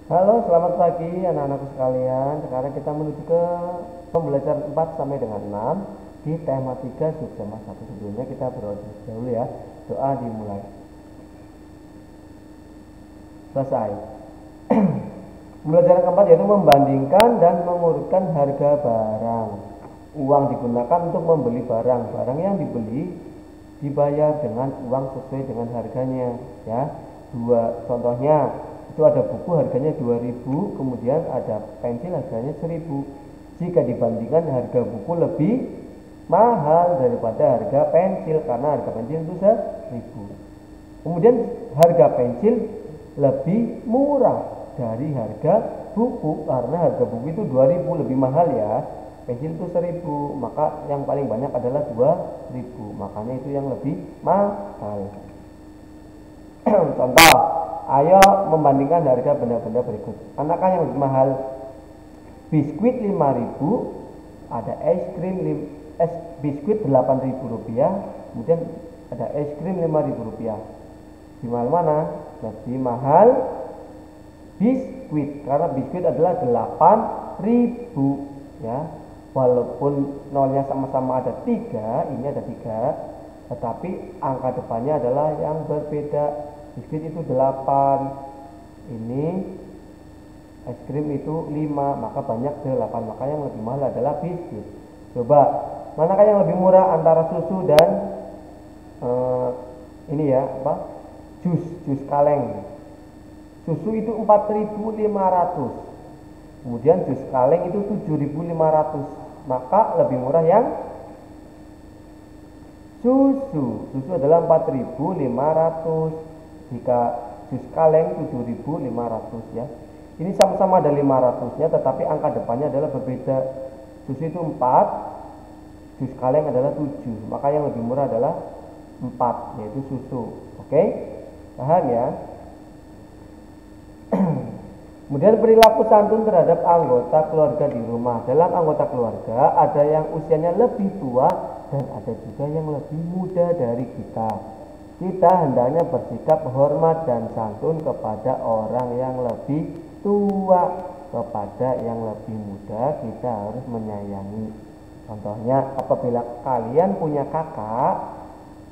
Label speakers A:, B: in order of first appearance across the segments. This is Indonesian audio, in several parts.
A: Halo, selamat pagi anak-anakku sekalian. Sekarang kita menuju ke pembelajaran 4 sampai dengan 6 di tema 3 subtema 1. Sebelumnya kita berdoa dahulu ya. Doa dimulai. Selesai. Pembelajaran keempat yaitu membandingkan dan mengurutkan harga barang. Uang digunakan untuk membeli barang. Barang yang dibeli dibayar dengan uang sesuai dengan harganya ya. Contohnya itu ada buku harganya 2000, kemudian ada pensil harganya 1000. Jika dibandingkan harga buku lebih mahal daripada harga pensil karena harga pensil itu 1000. Kemudian harga pensil lebih murah dari harga buku karena harga buku itu 2000 lebih mahal ya. Pensil itu 1000, maka yang paling banyak adalah 2000, makanya itu yang lebih mahal. Contoh, ayo membandingkan harga benda-benda berikut. Manakah yang lebih mahal? Biskuit 5000, ada biskuit 8000 rupiah, kemudian ada es krim 5000 rupiah. Lebih mahal mana? Lebih mahal biskuit, karena biskuit adalah 8000 ya. Walaupun nolnya sama-sama ada 3, ini ada 3, tetapi angka depannya adalah yang berbeda. Biskuit itu 8, ini es krim itu 5, maka banyak 8, maka yang lebih mahal adalah biskuit. Coba, manakah yang lebih murah antara susu dan ini ya, jus kaleng. Susu itu 4500, kemudian jus kaleng itu 7500, maka lebih murah yang susu adalah 4500, jika jus kaleng 7500 ya. Ini sama-sama ada 500-nya, tetapi angka depannya adalah berbeda. Susu itu 4, jus kaleng adalah 7, maka yang lebih murah adalah 4, yaitu susu. Oke? Paham ya? Kemudian perilaku santun terhadap anggota keluarga di rumah. Dalam anggota keluarga ada yang usianya lebih tua dan ada juga yang lebih muda dari kita. Kita hendaknya bersikap hormat dan santun kepada orang yang lebih tua. Kepada yang lebih muda kita harus menyayangi. Contohnya, apabila kalian punya kakak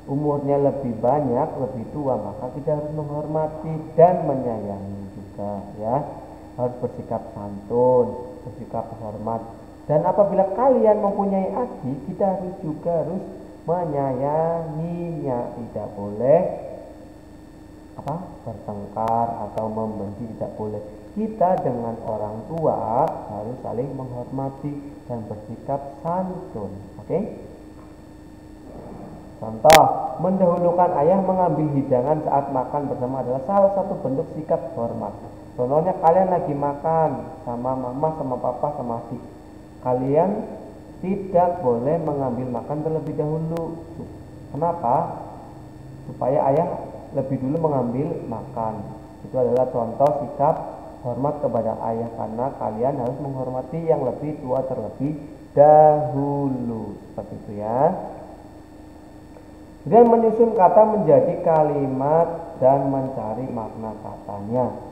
A: umurnya lebih banyak, lebih tua, maka kita harus menghormati dan menyayangi juga ya. Harus bersikap santun, bersikap hormat. Dan apabila kalian mempunyai adik, kita harus menyayanginya. Tidak boleh bertengkar atau membenci, tidak boleh. Kita dengan orang tua harus saling menghormati dan bersikap santun. Oke? Contoh, mendahulukan ayah mengambil hidangan saat makan bersama adalah salah satu bentuk sikap hormat. Contohnya, kalian lagi makan sama mama, sama papa, sama adik. Kalian tidak boleh mengambil makan terlebih dahulu. Kenapa? Supaya ayah lebih dulu mengambil makan. Itu adalah contoh sikap hormat kepada ayah, karena kalian harus menghormati yang lebih tua terlebih dahulu. Seperti itu ya. Kemudian menyusun kata menjadi kalimat dan mencari makna katanya.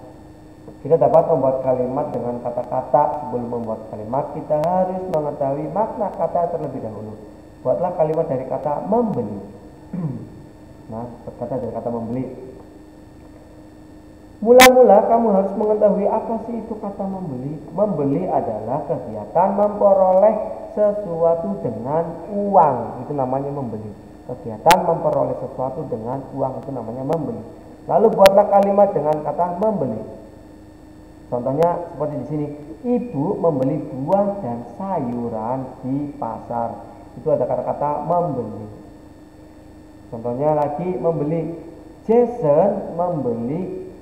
A: Kita dapat membuat kalimat dengan kata-kata. Sebelum membuat kalimat, kita harus mengetahui makna kata terlebih dahulu. Buatlah kalimat dari kata membeli. Nah, berkata dari kata membeli. Mula-mula kamu harus mengetahui apa sih itu kata membeli. Membeli adalah kegiatan memperoleh sesuatu dengan uang. Itu namanya membeli. Kegiatan memperoleh sesuatu dengan uang, itu namanya membeli. Lalu buatlah kalimat dengan kata membeli. Contohnya seperti di sini, ibu membeli buah dan sayuran di pasar. Itu ada kata-kata membeli. Contohnya lagi membeli, Jason membeli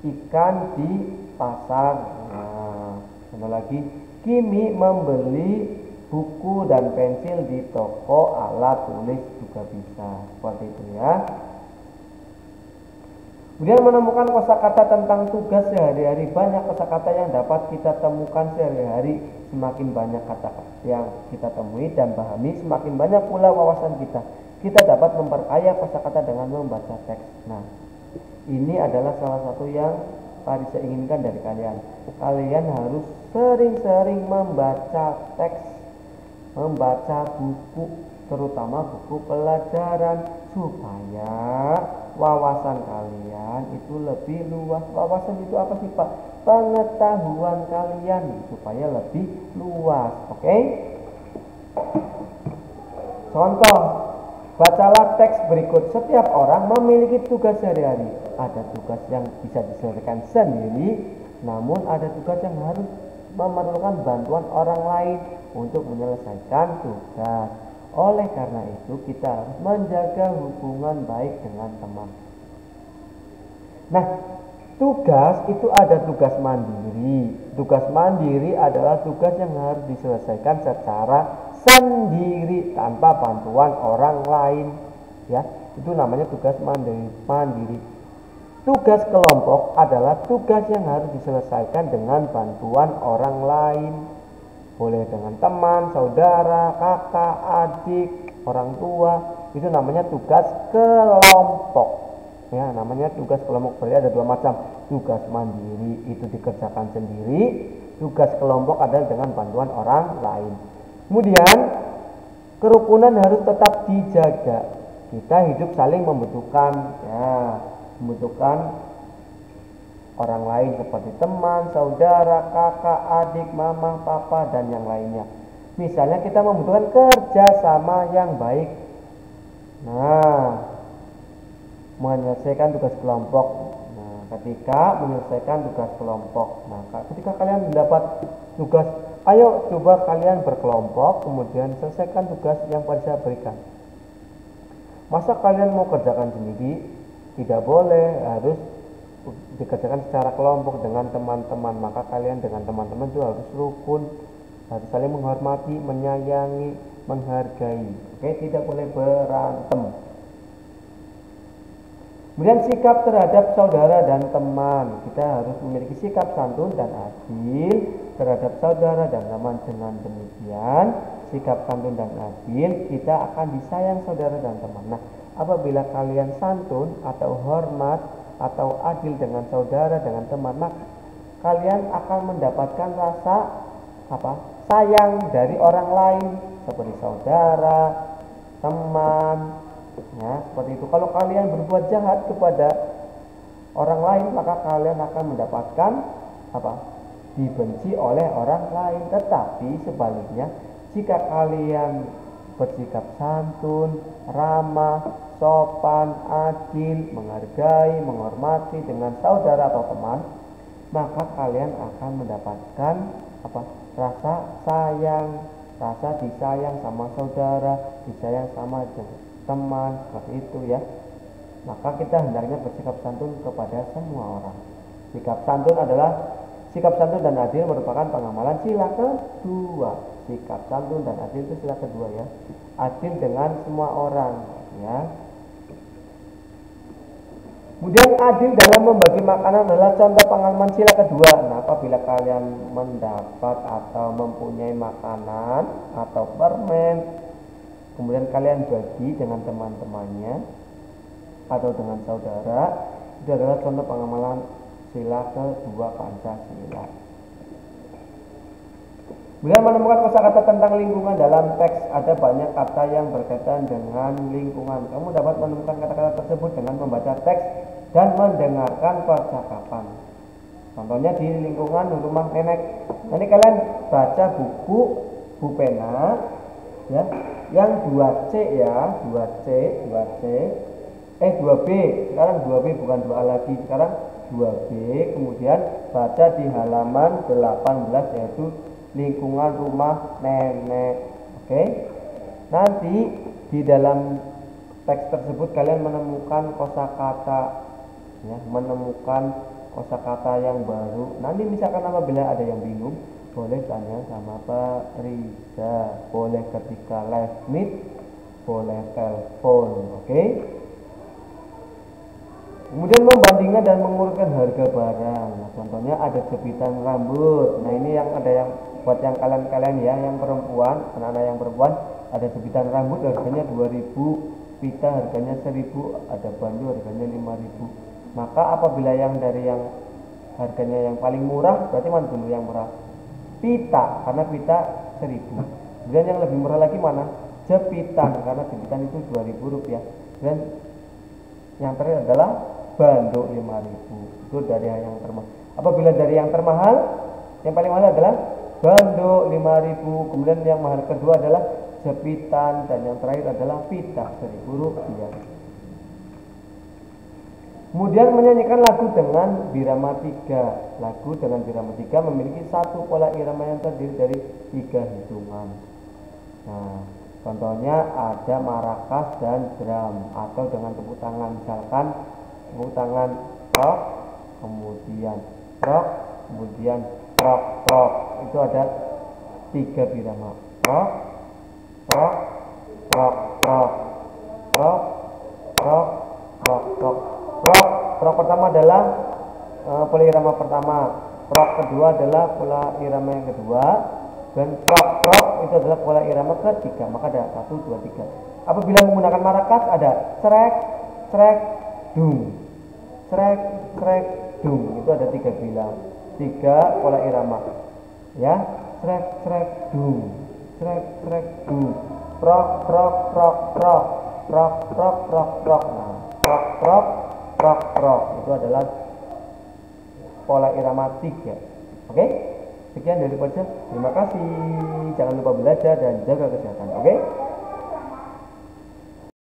A: ikan di pasar. Nah, contoh lagi, Kimi membeli buku dan pensil di toko alat tulis juga bisa. Seperti itu ya. Kemudian menemukan kosakata tentang tugas sehari-hari. Banyak kosakata yang dapat kita temukan sehari-hari. Semakin banyak kata yang kita temui dan pahami, semakin banyak pula wawasan kita. Kita dapat memperkaya kosakata dengan membaca teks. Nah, ini adalah salah satu yang Fahri saya inginkan dari kalian. Kalian harus sering-sering membaca teks, membaca buku, terutama buku pelajaran, supaya wawasan kalian itu lebih luas. Wawasan itu apa sih Pak? Pengetahuan kalian supaya lebih luas. Oke? Contoh, bacalah teks berikut. Setiap orang memiliki tugas sehari-hari. Ada tugas yang bisa diselesaikan sendiri, namun ada tugas yang harus memerlukan bantuan orang lain untuk menyelesaikan tugas. Oleh karena itu, kita harus menjaga hubungan baik dengan teman. Nah, tugas itu ada tugas mandiri. Tugas mandiri adalah tugas yang harus diselesaikan secara sendiri tanpa bantuan orang lain, ya. Itu namanya tugas mandiri. Tugas kelompok adalah tugas yang harus diselesaikan dengan bantuan orang lain. Boleh dengan teman, saudara, kakak, adik, orang tua. Itu namanya tugas kelompok. Ya, namanya tugas kelompok. Berarti ada dua macam. Tugas mandiri itu dikerjakan sendiri. Tugas kelompok adalah dengan bantuan orang lain. Kemudian kerukunan harus tetap dijaga. Kita hidup saling membutuhkan, ya, membutuhkan orang lain seperti teman, saudara, kakak, adik, mama, papa, dan yang lainnya. Misalnya kita membutuhkan kerjasama yang baik. Nah, menyelesaikan tugas kelompok. Nah, ketika menyelesaikan tugas kelompok, maka ketika kalian mendapat tugas, ayo coba kalian berkelompok, kemudian selesaikan tugas yang saya berikan. Masa kalian mau kerjakan sendiri? Tidak boleh, harus dikerjakan secara kelompok dengan teman-teman. Maka kalian dengan teman-teman itu harus rukun, harus saling menghormati, menyayangi, menghargai. Oke, tidak boleh berantem. Kemudian sikap terhadap saudara dan teman. Kita harus memiliki sikap santun dan adil terhadap saudara dan teman. Dengan demikian, sikap santun dan adil, kita akan disayang saudara dan teman. Nah, apabila kalian santun atau hormat atau adil dengan saudara, dengan teman, maka kalian akan mendapatkan rasa sayang dari orang lain seperti saudara, teman, ya, seperti itu. Kalau kalian berbuat jahat kepada orang lain, maka kalian akan mendapatkan dibenci oleh orang lain. Tetapi sebaliknya, jika kalian bersikap santun, ramah, sopan, adil, menghargai, menghormati dengan saudara atau teman, maka kalian akan mendapatkan rasa sayang, rasa disayang sama saudara, disayang sama teman, seperti itu ya. Maka kita hendaknya bersikap santun kepada semua orang. Sikap santun dan adil merupakan pengamalan sila kedua. Sikap santun dan adil itu sila kedua ya. Adil dengan semua orang ya. Kemudian adil dalam membagi makanan adalah contoh pengalaman sila kedua. Nah, apabila kalian mendapat atau mempunyai makanan atau permen, kemudian kalian bagi dengan teman-temannya atau dengan saudara, itu adalah contoh pengamalan sila kedua Pancasila. Bila menemukan kosakata tentang lingkungan dalam teks, ada banyak kata yang berkaitan dengan lingkungan. Kamu dapat menemukan kata-kata tersebut dengan membaca teks dan mendengarkan percakapan. Contohnya di lingkungan rumah nenek. Nanti kalian baca buku pena ya, yang 2C ya, 2B. Sekarang 2B bukan 2A lagi, sekarang 2B. Kemudian baca di halaman 18 yaitu lingkungan rumah nenek. Oke. Nanti di dalam teks tersebut kalian menemukan kosakata ya, menemukan kosakata yang baru. Nanti misalkan apabila ada yang bingung, boleh tanya sama Pak Riza, boleh ketika live meet, boleh telepon. Oke. Kemudian membandingkan dan mengurutkan harga barang. Nah, contohnya ada jepitan rambut. Nah, ini yang ada yang buat yang kalian ya, yang perempuan, anak-anak yang perempuan, ada jepitan rambut harganya 2000, pita harganya 1000, ada baju harganya 5000. Maka apabila yang dari yang harganya yang paling murah, berarti mana dulu yang murah? Pita, karena pita 1.000. Kemudian yang lebih murah lagi mana? Jepitan, karena jepitan itu 2.000 rupiah. Dan yang terakhir adalah banduk 5.000. Itu dari yang termahal. Apabila dari yang termahal, yang paling mahal adalah banduk 5.000. Kemudian yang mahal kedua adalah jepitan, dan yang terakhir adalah pita 1.000 rupiah. Kemudian menyanyikan lagu dengan birama 3. Lagu dengan birama 3 memiliki satu pola irama yang terdiri dari 3 hitungan. Nah, contohnya ada marakas dan drum, atau dengan tepuk tangan. Misalkan tepuk tangan rock, kemudian rock, kemudian rock, rock. Itu ada 3 birama. Rock, rock, rock, rock, rock, rock, rock, rock. Rock pertama adalah pola irama pertama, rock kedua adalah pola irama yang kedua, dan rock itu adalah pola irama ketiga. Maka ada 1, 2, 3. Apabila menggunakan marakas ada srek, srek, dung, srek, srek, dung. Itu ada 3 bilang, 3 pola irama. Ya, srek, srek, dung, srek, srek, dung. Rock, rock, rock, rock, rock, rock, rock, rock. Nah, rock, rock, rock, rock itu adalah pola irama 3. Oke? Sekian dari Pojok. Terima kasih. Jangan lupa belajar dan jaga kesehatan. Oke?